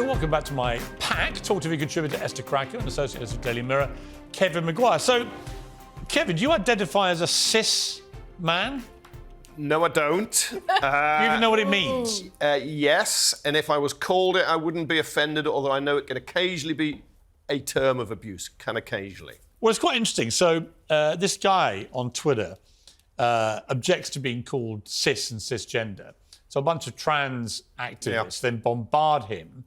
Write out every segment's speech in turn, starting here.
Welcome back to my pack. Talk TV contributor Esther Cracker and associate editor of Daily Mirror, Kevin Maguire. So, Kevin, do you identify as a cis man? No, I don't. Do you even know what it means? Yes, and if I was called it, I wouldn't be offended, although I know it can occasionally be a term of abuse, can occasionally. Well, it's quite interesting. So, this guy on Twitter objects to being called cis and cisgender. So a bunch of trans activists then bombard him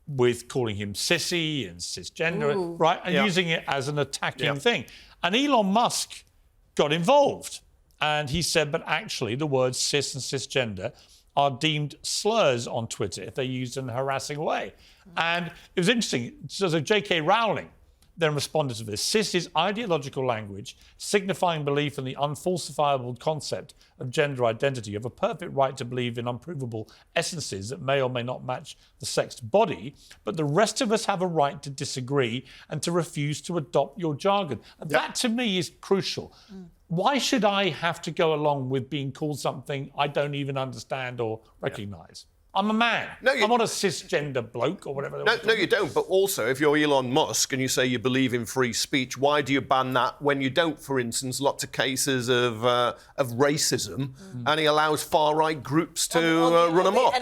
with calling him sissy and cisgender, right? And using it as an attacking thing. And Elon Musk got involved. And he said, but actually the words cis and cisgender are deemed slurs on Twitter if they're used in a harassing way. And it was interesting. So J.K. Rowling then responded to this. Cis is ideological language signifying belief in the unfalsifiable concept of gender identity. You have a perfect right to believe in unprovable essences that may or may not match the sexed body, but the rest of us have a right to disagree and to refuse to adopt your jargon. And that, to me, is crucial. Why should I have to go along with being called something I don't even understand or recognise? I'm a man. I'm not a cisgender bloke or whatever. No, you don't. But also, if you're Elon Musk and you say you believe in free speech, why do you ban that when you don't? For instance, lots of cases of racism, and he allows far-right groups to run amok.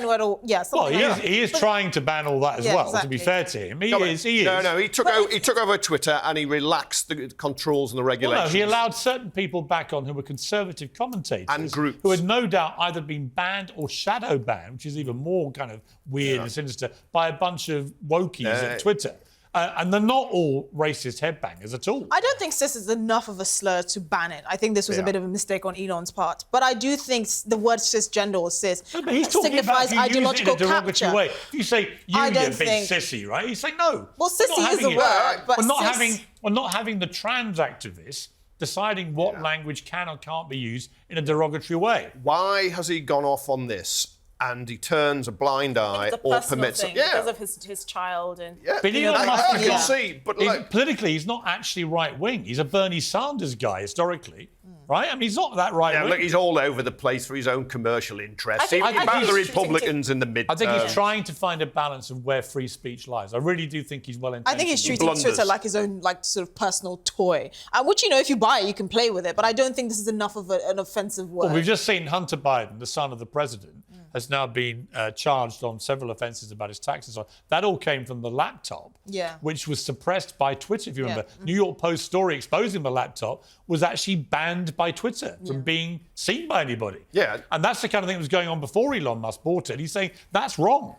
He is trying to ban all that as well. Exactly. To be fair to him, he is. No, he took over Twitter and he relaxed the controls and the regulations. Well, no, he allowed certain people back on who were conservative commentators and groups who had no doubt either been banned or shadow banned, which is even more kind of weird and sinister, by a bunch of wokies at Twitter. And they're not all racist headbangers at all. I don't think cis is enough of a slur to ban it. I think this was a bit of a mistake on Elon's part. But I do think the word cisgender or cis signifies ideological capture. Way. You say, you big sissy, right? You say, no. Well, sissy is a word, but we're not having the trans activists deciding what language can or can't be used in a derogatory way. Why has he gone off on this? And he turns a blind eye or permits it. Because of his child. And but Elon Musk, I can see, but politically, he's not actually right-wing. He's a Bernie Sanders guy, historically. Right? I mean, he's not that right-wing. Yeah, look, he's all over the place for his own commercial interests. He banned the Republicans in the midterm. I think he's trying to find a balance of where free speech lies. I really do think he's well-intentioned. I think he's treating Twitter like his own, sort of personal toy. Which, if you buy it, you can play with it. But I don't think this is enough of an offensive word. Well, we've just seen Hunter Biden, the son of the president, has now been charged on several offences about his tax and so on. That all came from the laptop, which was suppressed by Twitter, if you remember. New York Post story exposing the laptop was actually banned by Twitter from being seen by anybody. Yeah. And that's the kind of thing that was going on before Elon Musk bought it. He's saying that's wrong.